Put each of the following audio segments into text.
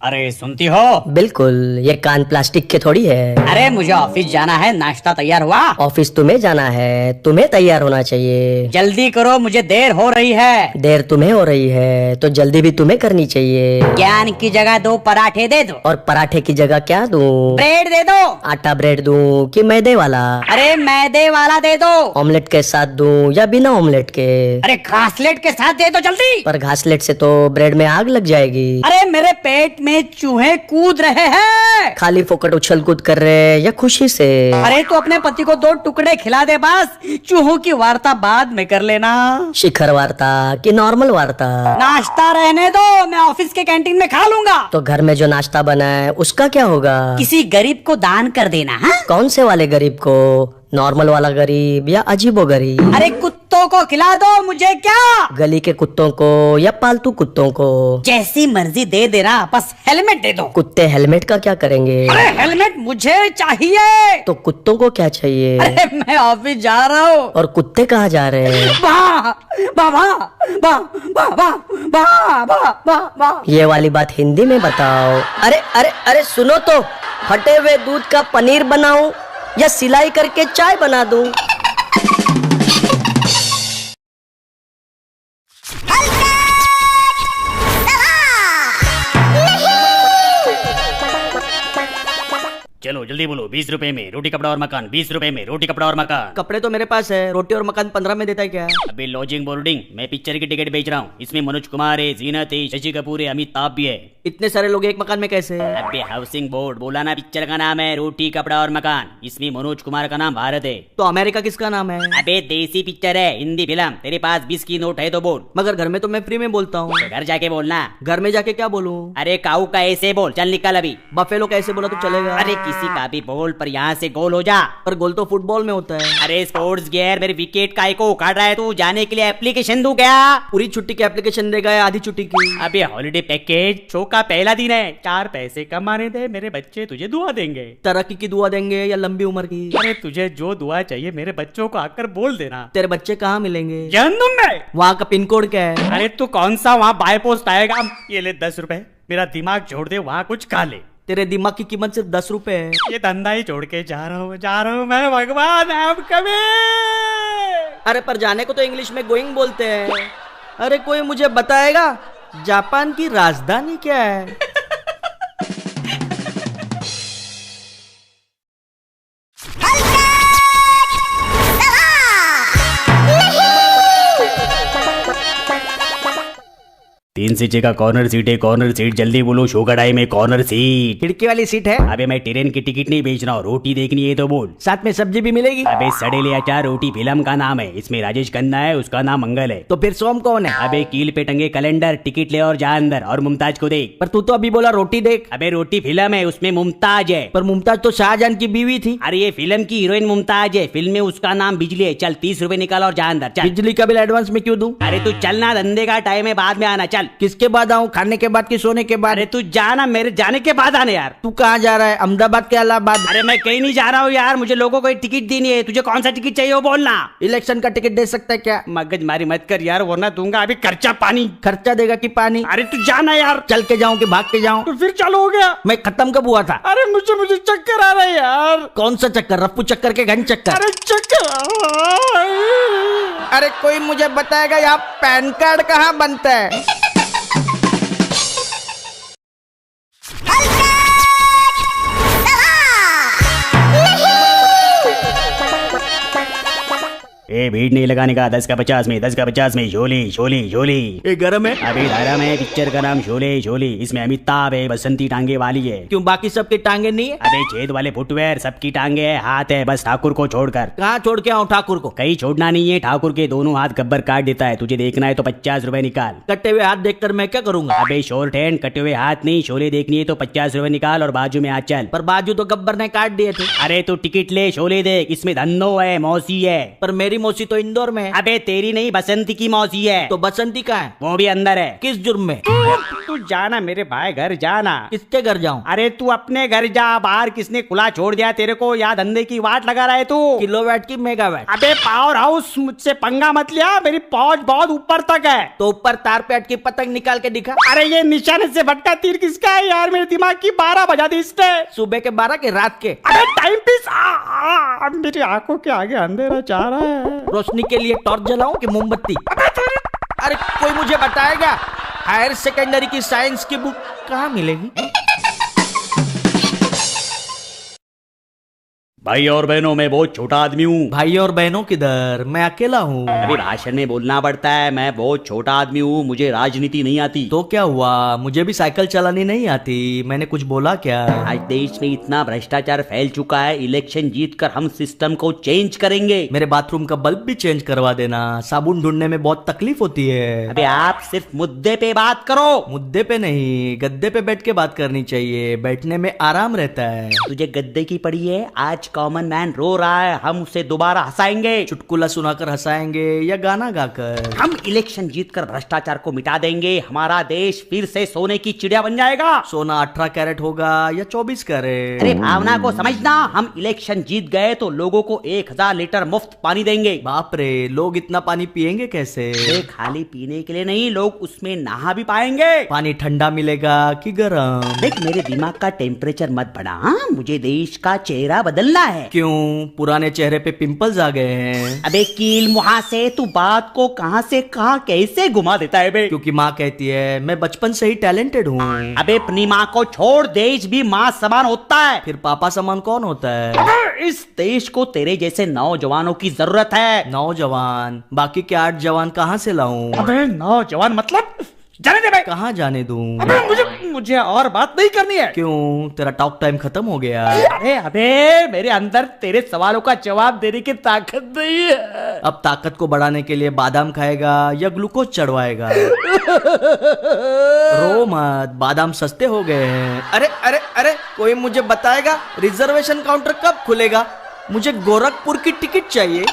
अरे सुनती हो? बिल्कुल, ये कान प्लास्टिक के थोड़ी है। अरे मुझे ऑफिस जाना है, नाश्ता तैयार हुआ? ऑफिस तुम्हें जाना है, तुम्हें तैयार होना चाहिए। जल्दी करो, मुझे देर हो रही है। देर तुम्हें हो रही है तो जल्दी भी तुम्हें करनी चाहिए। ज्ञान की जगह 2 पराठे दे दो। और पराठे की जगह क्या दूं? ब्रेड दे दो। आटा ब्रेड दूं कि मैदे वाला? अरे मैदे वाला दे दो। ऑमलेट के साथ दूं या बिना ऑमलेट के? अरे घासलेट के साथ दे दो जल्दी। पर घासलेट से तो ब्रेड में आग लग जाएगी। अरे मेरे पेट में चूहे कूद रहे हैं। खाली फोकट उछल कूद कर रहे या खुशी से? अरे तो अपने पति को 2 टुकड़े खिला दे बस। चूहों की वार्ता बाद में कर लेना। शिखर वार्ता कि नॉर्मल वार्ता? नाश्ता रहने दो, मैं ऑफिस के कैंटीन में खा लूंगा। तो घर में जो नाश्ता बना है उसका क्या होगा? किसी गरीब को दान कर देना है। कौन से वाले गरीब को? नॉर्मल वाला गरीब या अजीबो गरीब? अरे कुत्तों को खिला दो, मुझे क्या? गली के कुत्तों को या पालतू कुत्तों को? जैसी मर्जी दे देना, बस हेलमेट दे दो। कुत्ते हेलमेट का क्या करेंगे? अरे हेलमेट मुझे चाहिए। तो कुत्तों को क्या चाहिए? अरे मैं ऑफिस जा रहा हूँ। और कुत्ते कहाँ जा रहे हैं? ये वाली बात हिंदी में बताओ। अरे अरे अरे सुनो तो, फटे हुए दूध का पनीर बनाऊं या सिलाई करके चाय बना दूं? चलो जल्दी बोलो, 20 रुपए में रोटी कपड़ा और मकान। 20 रुपए में रोटी कपड़ा और मकान। कपड़े तो मेरे पास है, रोटी और मकान 15 में देता है क्या? अबे लॉजिंग बोर्डिंग, मैं पिक्चर की टिकट बेच रहा हूँ। इसमें मनोज कुमार है, जीनत है, शशि कपूर है, अमिताभ भी है। इतने सारे लोग एक मकान में कैसे? अबे हाउसिंग बोर्ड बोला ना, पिक्चर का नाम है रोटी कपड़ा और मकान। इसमें मनोज कुमार का नाम भारत है। तो अमेरिका किसका नाम है? अबे देसी पिक्चर है, हिंदी फिल्म। तेरे पास 20 की नोट है तो बोल। मगर घर में तो मैं फ्री में बोलता हूँ। तो घर जाके बोलना। घर में जाके क्या बोलूँ? अरे काऊ का ऐसे बोल, चल निकल अभी। बफेलो का ऐसे बोला तो चलेगा? अरे किसी का भी बोल, पर यहाँ से गोल हो जा। पर गोल तो फुटबॉल में होता है। अरे स्पोर्ट्स गियर, मेरे विकेट का को काट रहा है तू। जाने के लिए एप्लीकेशन दूं क्या? पूरी छुट्टी की एप्लीकेशन देगा या आधी छुट्टी की? अबे हॉलिडे पैकेज, शो का पहला दिन है, 4 पैसे कमाने दे। मेरे बच्चे तुझे दुआ देंगे। तरक्की की दुआ देंगे या लंबी उम्र की? अरे तुझे जो दुआ चाहिए मेरे बच्चों को आकर बोल देना। तेरे बच्चे कहाँ मिलेंगे? जहन्नुम में। वहाँ का पिन कोड क्या है? अरे तू कौन सा वहाँ बाय पोस्ट आएगा? ये ले 10 रुपए, मेरा दिमाग छोड़ दे, वहाँ कुछ खा ले। तेरे दिमाग की कीमत सिर्फ 10 रुपए है। ये धंधा ही छोड़ के जा रहा हूँ मैं, भगवान अब कभी। अरे पर जाने को तो इंग्लिश में गोइंग बोलते हैं। अरे कोई मुझे बताएगा जापान की राजधानी क्या है? तीन सीटे का कॉर्नर सीट है, कॉर्नर सीट। जल्दी बोलो, शो कढ़ाई में कॉर्नर सीट। खिड़की वाली सीट है। अबे मैं ट्रेन की टिकट नहीं बेच रहा हूँ, रोटी देखनी है तो बोल। साथ में सब्जी भी मिलेगी। अबे सड़ेले अचार रोटी फिल्म का नाम है। इसमें राजेश खन्ना है, उसका नाम मंगल है। तो फिर सोम कौन है? अबे कील पे टंगे कैलेंडर, टिकट ले और जा अंदर, और मुमताज को देख। पर तू तो अभी बोला रोटी देख। अबे रोटी फिल्म है, उसमें मुमताज है। पर मुमताज तो शाहजहां की बीवी थी। अरे ये फिल्म की हीरोइन मुमताज है, फिल्म में उसका नाम बिजली है। चल 30 रुपए निकाल और जा अंदर चल। बिजली का बिल एडवांस में क्यों दूं? अरे तू चलना, धंधे का टाइम है, बाद में आना। चल। किसके बाद आऊं? खाने के बाद कि सोने के बाद? अरे तू जाना, मेरे जाने के बाद आने यार। तू कहाँ जा रहा है? अहमदाबाद के इलाहाबाद? अरे मैं कहीं नहीं जा रहा हूँ यार, मुझे लोगों को टिकट देनी है। तुझे कौन सा टिकट चाहिए वो बोलना। इलेक्शन का टिकट दे सकता है क्या? मगज मारी मत कर यार, वरना दूंगा अभी खर्चा पानी। खर्चा देगा कि पानी? अरे तू जाना यार। चल के जाऊं कि भाग के जाऊं? तो फिर चालू हो गया। मैं खत्म कब हुआ था? अरे मुझे चक्कर आ रहा है यार। कौन सा चक्कर? रफ्फू चक्कर के घन चक्कर? अरे चक्कर। अरे कोई मुझे बताएगा यहाँ पैन कार्ड कहाँ बनता है? ए भीड़ नहीं लगाने का। 10 का 50 में, 10 का 50 में। झोली झोली झोली। ये गरम है। अभी धारा में पिक्चर का नाम शोले झोली। इसमें अमिताभ है, बसंती टांगे वाली है। क्यों बाकी सबके टांगे नहीं है? अबे छेद वाले फुटवेयर, सबकी टांगे है, हाथ है, बस ठाकुर को छोड़कर। कहाँ छोड़ के आऊँ ठाकुर को? कहीं छोड़ना नहीं है, ठाकुर के दोनों हाथ गब्बर काट देता है। तुझे देखना है तो 50 रुपए निकाल। कटे हुए हाथ देखकर मैं क्या करूंगा? अबे शॉर्ट हैंड, कटे हुए हाथ नहीं, शोले देखनी है तो 50 रुपए निकाल और बाजू में हाथ चल। पर बाजू तो गब्बर ने काट दिए थे। अरे तू टिकट ले, शोले देख। इसमें धन्नो है, मौसी है। पर मेरी मौसी तो इंदौर में है। अबे तेरी नहीं, बसंती की मौसी है। तो बसंती का है? वो भी अंदर है। किस जुर्म में? तू जाना मेरे भाई, घर जाना। किसके घर जाऊं? अरे तू अपने घर जा, बाहर किसने खुला छोड़ दिया तेरे को? या धंधे की वाट लगा रहा है तू? किलोवाट की मेगावाट? अबे पावर हाउस, मुझसे पंगा मत लिया, मेरी पहुंच बहुत ऊपर तक है। तो ऊपर तार पे अटकी पतंग निकाल के दिखा। अरे ये निशाने से भटका तीर किसका है यार? मेरे दिमाग की 12 बजा दी इसने। सुबह के 12 के रात के? अरे टाइम पीस, अब मेरी आंखों के आगे अंधेरा चाह रहा है। रोशनी के लिए टॉर्च जलाऊं कि मोमबत्ती? अरे कोई मुझे बताएगा हायर सेकेंडरी की साइंस की बुक कहाँ मिलेगी? भाई और बहनों, मैं बहुत छोटा आदमी हूँ। भाई और बहनों किधर, मैं अकेला हूँ। अभी भाषण में बोलना पड़ता है। मैं बहुत छोटा आदमी हूँ, मुझे राजनीति नहीं आती। तो क्या हुआ, मुझे भी साइकिल चलानी नहीं आती। मैंने कुछ बोला क्या? आज देश में इतना भ्रष्टाचार फैल चुका है, इलेक्शन जीतकर हम सिस्टम को चेंज करेंगे। मेरे बाथरूम का बल्ब भी चेंज करवा देना, साबुन ढूंढने में बहुत तकलीफ होती है। अबे आप सिर्फ मुद्दे पे बात करो। मुद्दे पे नहीं, गद्दे पे बैठ के बात करनी चाहिए, बैठने में आराम रहता है। तुझे गद्दे की पड़ी है? आज कॉमन मैन रो रहा है, हम उसे दोबारा हंसाएंगे। चुटकुला सुनाकर हंसाएंगे या गाना गाकर? हम इलेक्शन जीतकर भ्रष्टाचार को मिटा देंगे, हमारा देश फिर से सोने की चिड़िया बन जाएगा। सोना 18 कैरेट होगा या 24 कैरेट? अरे भावना को समझना, हम इलेक्शन जीत गए तो लोगों को 1000 लीटर मुफ्त पानी देंगे। बाप रे, लोग इतना पानी पिएंगे कैसे? ये खाली पीने के लिए नहीं, लोग उसमें नहा भी पाएंगे। पानी ठंडा मिलेगा कि गर्म? देख, मेरे दिमाग का टेम्परेचर मत बढ़ा। मुझे देश का चेहरा बदलना है। क्यों, पुराने चेहरे पे पिंपल्स आ गए हैं? अबे कील मुहा से तू बात को कहां से कहां कैसे घुमा देता है बे? क्योंकि माँ कहती है मैं बचपन से ही टैलेंटेड हूँ। अबे अपनी माँ को छोड़, देश भी माँ समान होता है। फिर पापा समान कौन होता है? अबे इस देश को तेरे जैसे नौजवानों की जरूरत है। नौजवान? बाकी के 8 जवान कहाँ से लाऊं? अबे नौजवान मतलब जाने दे भाई। कहाँ जाने दूं? अबे मुझे और बात नहीं करनी है। क्यों, तेरा टॉक टाइम खत्म हो गया? अबे मेरे अंदर तेरे सवालों का जवाब देने की ताकत नहीं है। अब ताकत को बढ़ाने के लिए बादाम खाएगा या ग्लूकोज चढ़वाएगा? रो मत, बादाम सस्ते हो गए हैं। अरे अरे अरे, कोई मुझे बताएगा रिजर्वेशन काउंटर कब खुलेगा? मुझे गोरखपुर की टिकट चाहिए।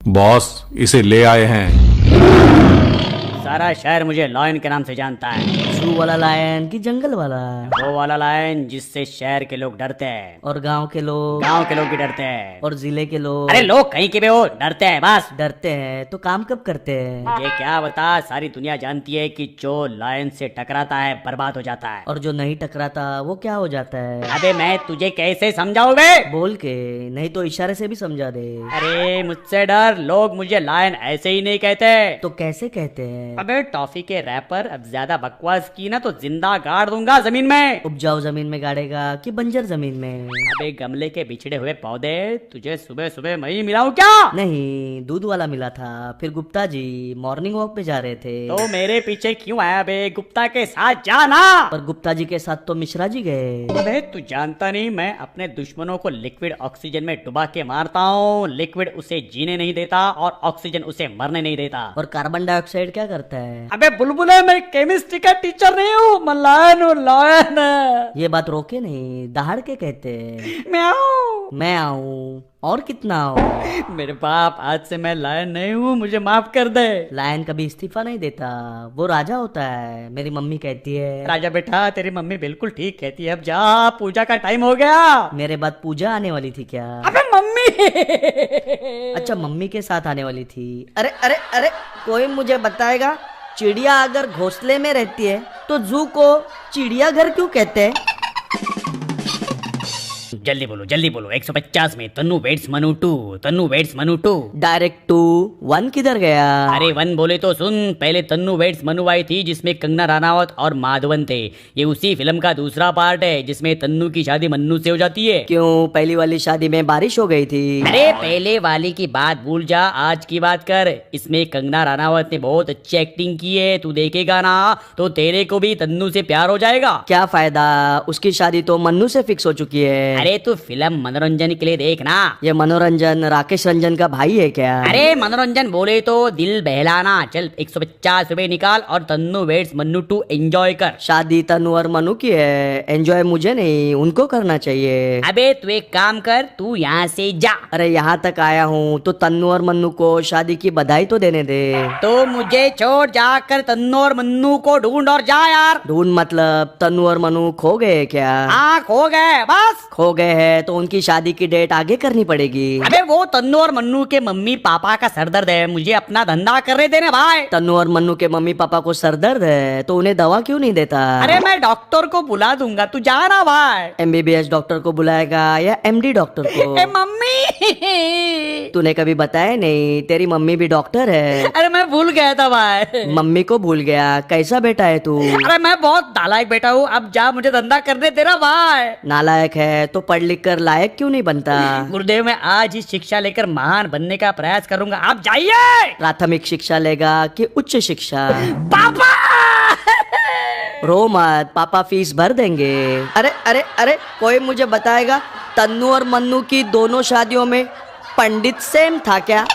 बॉस, इसे ले आए हैं। सारा शहर मुझे लायन के नाम से जानता है। जू वाला लायन कि जंगल वाला? वो वाला लायन जिससे शहर के लोग डरते हैं और गांव के लोग? गांव के लोग भी डरते हैं। और जिले के लोग? अरे लोग कहीं के भी हो, डरते हैं बस। डरते हैं तो काम कब करते हैं? ये क्या बता, सारी दुनिया जानती है कि जो लायन से टकराता है बर्बाद हो जाता है। और जो नहीं टकराता वो क्या हो जाता है? अबे मैं तुझे कैसे समझाऊं बे? बोल के, नहीं तो इशारे से भी समझा दे। अरे मुझसे डर, लोग मुझे लायन ऐसे ही नहीं कहते। तो कैसे कहते हैं? अबे टॉफी के रैपर, अब ज्यादा बकवास की ना तो जिंदा गाड़ दूंगा जमीन में। उपजाऊ जमीन में गाड़ेगा कि बंजर जमीन में? अबे गमले के बिछड़े हुए पौधे तुझे सुबह सुबह मैं ही मिलाऊं क्या? नहीं, दूध वाला मिला था। फिर गुप्ता जी मॉर्निंग वॉक पे जा रहे थे। तो मेरे पीछे क्यों आया बे? गुप्ता के साथ जाना। पर गुप्ता जी के साथ तो मिश्रा जी गए। अबे तू जानता नहीं, मैं अपने दुश्मनों को लिक्विड ऑक्सीजन में डुबा के मारता हूँ। लिक्विड उसे जीने नहीं देता और ऑक्सीजन उसे मरने नहीं देता। और कार्बन डाइऑक्साइड क्या करता है? अबे बुलबुले, मैं केमिस्ट्री का टीचर नहीं हूँ, मैं लायन हूँ, लायन। ये बात रोके नहीं, दहाड़ के कहते हैं। म्याऊं। मैं आऊं और कितना आऊं? मेरे बाप, आज से मैं लायन नहीं हूँ, मुझे माफ कर दे। लायन कभी इस्तीफा नहीं देता, वो राजा होता है, मेरी मम्मी कहती है। राजा बेटा, तेरी मम्मी बिल्कुल ठीक कहती है, अब जा, पूजा का टाइम हो गया। मेरे बाद पूजा आने वाली थी क्या? अबे मम्मी। अच्छा, मम्मी के साथ आने वाली थी। अरे अरे अरे, कोई मुझे बताएगा चिड़िया अगर घोंसले में रहती है तो जू को चिड़ियाघर क्यों कहते हैं? जल्दी बोलो 150 में Tannu weds Manu 2, Tannu weds Manu 2। Direct to 1 किधर गया? अरे 1 बोले तो सुन, पहले तन्नू वेट्स मनु आई थी जिसमें कंगना रनावत और माधवन थे। ये उसी फिल्म का दूसरा पार्ट है जिसमें तन्नू की शादी मन्नू से हो जाती है। क्यों, पहली वाली शादी में बारिश हो गई थी? अरे पहले वाली की बात भूल जा, आज की बात कर। इसमें कंगना रनावत ने बहुत अच्छी एक्टिंग की है, तू देखेगा ना तो तेरे को भी तन्नू से प्यार हो जाएगा। क्या फायदा, उसकी शादी तो मन्नू से फिक्स हो चुकी है। अरे तू फिल्म मनोरंजन के लिए देखना। ये मनोरंजन राकेश रंजन का भाई है क्या? अरे मनोरंजन बोले तो दिल बहलाना। चल 150 रुपए निकाल और Tannu weds Mannu two enjoy कर। शादी तनु और मनु की है, एंजॉय मुझे नहीं उनको करना चाहिए। अबे तू एक काम कर, तू यहाँ से जा। अरे यहाँ तक आया हूँ तो तन्नू और मन्नू को शादी की बधाई तो देने दे। तो मुझे छोड़, जाकर तन्नू और मन्नू को ढूंढ और जा यार। ढूंढ मतलब तन्नू और मनु खो गए क्या? हाँ खो गए बस। खो गए हैं तो उनकी शादी की डेट आगे करनी पड़ेगी। अबे वो तन्नू और मन्नू के मम्मी पापा का सरदर्द है, मुझे अपना धंधा करने देना भाई। तन्नू और मन्नू के मम्मी पापा को सरदर्द है तो उन्हें दवा क्यों नहीं देता? अरे मैं डॉक्टर को बुला दूंगा, तू जा ना भाई। एमबीबीएस डॉक्टर को बुलाएगा या एमडी डॉक्टर को? ए मम्मी। तूने कभी बताया नहीं तेरी मम्मी भी डॉक्टर है। अरे मैं भूल गया था भाई। मम्मी को भूल गया, कैसा बेटा है तू? अरे मैं बहुत नालायक बेटा हूँ, अब जा मुझे धंधा करने दे रहा भाई। नालायक है तो पढ़ लिख कर लायक क्यों नहीं बनता? गुरुदेव मैं आज ही शिक्षा लेकर महान बनने का प्रयास करूंगा, आप जाइए। प्राथमिक शिक्षा लेगा कि उच्च शिक्षा? पापा। रो मत, पापा फीस भर देंगे। अरे अरे अरे कोई मुझे बताएगा तन्नू और मन्नू की दोनों शादियों में पंडित सेम था क्या?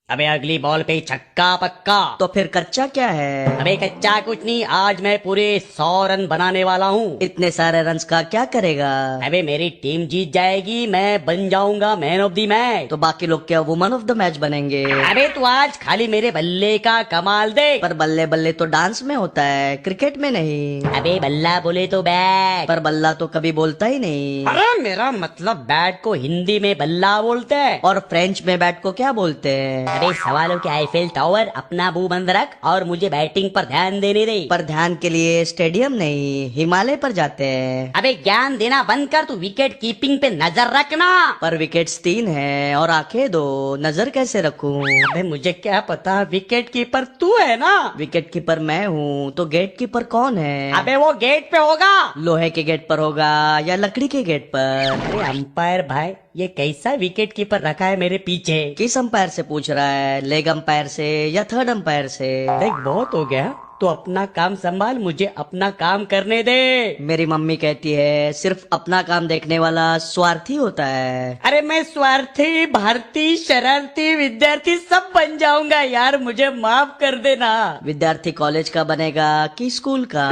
अबे अगली बॉल पे छक्का पक्का। तो फिर कच्चा क्या है? अबे कच्चा कुछ नहीं, आज मैं पूरे 100 रन बनाने वाला हूँ। इतने सारे रन्स का क्या करेगा? अबे मेरी टीम जीत जाएगी, मैं बन जाऊंगा मैन ऑफ द मैच। तो बाकी लोग क्या वुमन ऑफ द मैच बनेंगे? अबे तू आज खाली मेरे बल्ले का कमाल दे। पर बल्ले बल्ले तो डांस में होता है, क्रिकेट में नहीं। अबे बल्ला बोले तो बैट। पर बल्ला तो कभी बोलता ही नहीं। अरे मेरा मतलब बैट को हिंदी में बल्ला बोलते हैं। और फ्रेंच में बैट को क्या बोलते हैं? अबे सवालों के आईफेल टावर अपना मुंह बंद रख और मुझे बैटिंग पर ध्यान देने दे। पर ध्यान के लिए स्टेडियम नहीं हिमालय पर जाते हैं। अबे ज्ञान देना बंद कर, तू विकेट कीपिंग पे नजर रखना। पर विकेट्स 3 हैं और आंखें 2, नजर कैसे रखूं? अबे मुझे क्या पता, विकेट कीपर तू है ना। विकेट कीपर मैं हूँ तो गेट कीपर कौन है? अबे वो गेट पे होगा। लोहे के गेट पर होगा या लकड़ी के गेट पर? अरे अंपायर भाई, ये कैसा विकेट कीपर रखा है मेरे पीछे? किस अंपायर से पूछ रहा है, लेग अंपायर से या थर्ड अंपायर से? देख बहुत हो गया, तो अपना काम संभाल, मुझे अपना काम करने दे। मेरी मम्मी कहती है सिर्फ अपना काम देखने वाला स्वार्थी होता है। अरे मैं स्वार्थी, भारती, शरारती, विद्यार्थी सब बन जाऊंगा यार, मुझे माफ कर देना। विद्यार्थी कॉलेज का बनेगा कि स्कूल का?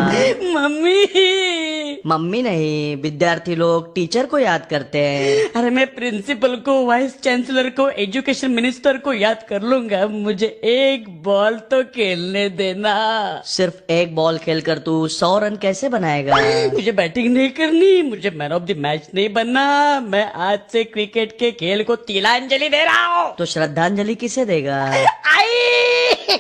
मम्मी। मम्मी नहीं, विद्यार्थी लोग टीचर को याद करते हैं। अरे मैं प्रिंसिपल को, वाइस चांसलर को, एजुकेशन मिनिस्टर को याद कर लूंगा, मुझे एक बॉल तो खेलने देना। सिर्फ एक बॉल खेलकर तू 100 रन कैसे बनाएगा? मुझे बैटिंग नहीं करनी, मुझे मैन ऑफ द मैच नहीं बनना, मैं आज से क्रिकेट के खेल को तिलांजलि दे रहा हूँ। तो श्रद्धांजलि किसे देगा? आई।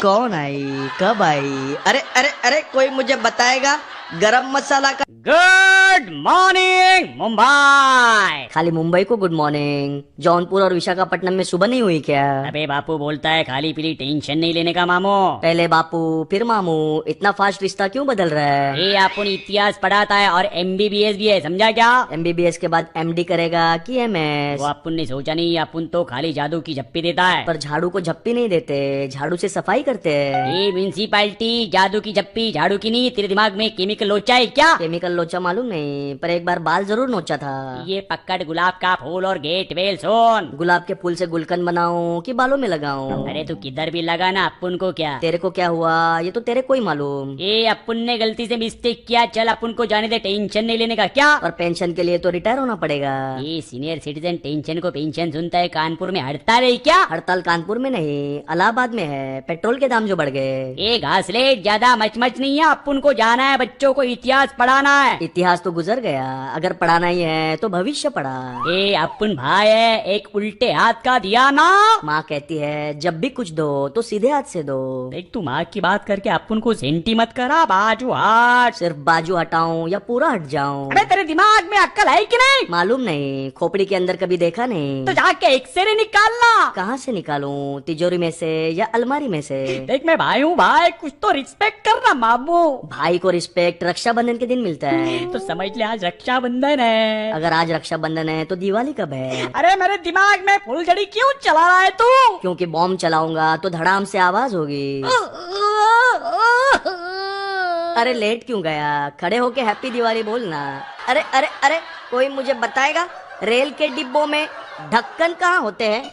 कौन आई, कब आई? अरे अरे अरे कोई मुझे बताएगा गरम मसाला का? Good morning Mumbai. खाली मुंबई को गुड मॉर्निंग, जौनपुर और विशाखापट्टनम में सुबह नहीं हुई क्या? अबे बापू बोलता है खाली पीली टेंशन नहीं लेने का मामू। पहले बापू फिर मामू, इतना फास्ट रिश्ता क्यों बदल रहा है? ये अपन इतिहास पढ़ाता है और MBBS भी है, समझा क्या? MBBS के बाद MD करेगा कि MS? वो अपन ने सोचा नहीं, अपन तो खाली जादू की झप्पी देता है। पर झाड़ू को झप्पी नहीं देते, झाड़ू से सफाई करते हैं। ये म्यूनसिपालिटी जादू की झप्पी, झाड़ू की नहीं। तेरे दिमाग में केमिकल लोचा है क्या? केमिकल लोचा मालूम नहीं, पर एक बार बाल जरूर नोचा था। ये पक्कड़ गुलाब का फूल और गेट वेल सोन। गुलाब के फूल से गुलकंद बनाऊं कि बालों में लगाऊं? अरे तू किधर भी लगाना, अपन को क्या। तेरे को क्या हुआ ये तो तेरे को ही मालूम। ये अपन ने गलती से मिस्टेक किया, चल अपन को जाने दे, टेंशन नहीं लेने का क्या। और पेंशन के लिए तो रिटायर होना पड़ेगा। ये सीनियर सिटीजन टेंशन को पेंशन सुनता है, कानपुर में हड़ताल है क्या? हड़ताल कानपुर में नहीं इलाहाबाद में है, पेट्रोल के दाम जो बढ़ गए। ये घासले ज्यादा मच नहीं है, अपन को जाना है, बच्चों को इतिहास पढ़ाना है। इतिहास तो गुजर गया, अगर पढ़ाना ही है तो भविष्य पढ़ा। ये अपन भाई है, एक उल्टे हाथ का दिया ना। माँ कहती है जब भी कुछ दो तो सीधे हाथ से दो। देख तू माँ की बात करके अपन को सेंटी मत करा, बाजू हाथ। सिर्फ बाजू हटाऊं या पूरा हट जाऊं? अबे तेरे दिमाग में अक्ल है कि नहीं? मालूम नहीं, खोपड़ी के अंदर कभी देखा नहीं। तो जाके एक्सरे निकालना। कहाँ से निकालूं, तिजोरी में से या अलमारी में से? देख मैं भाई हूँ भाई, कुछ तो रिस्पेक्ट करना मामू। भाई को रिस्पेक्ट रक्षाबंधन के दिन मिलता है? तो समझ ले आज रक्षाबंधन है। अगर आज रक्षाबंधन है तो दिवाली कब है? अरे मेरे दिमाग में फुलझड़ी क्यों चला रहा है तू? क्योंकि बॉम्ब चलाऊंगा तो धड़ाम से आवाज होगी। अरे लेट क्यों गया? खड़े होके हैप्पी दिवाली बोलना। अरे अरे अरे, कोई मुझे बताएगा रेल के डिब्बों में ढक्कन कहाँ होते हैं?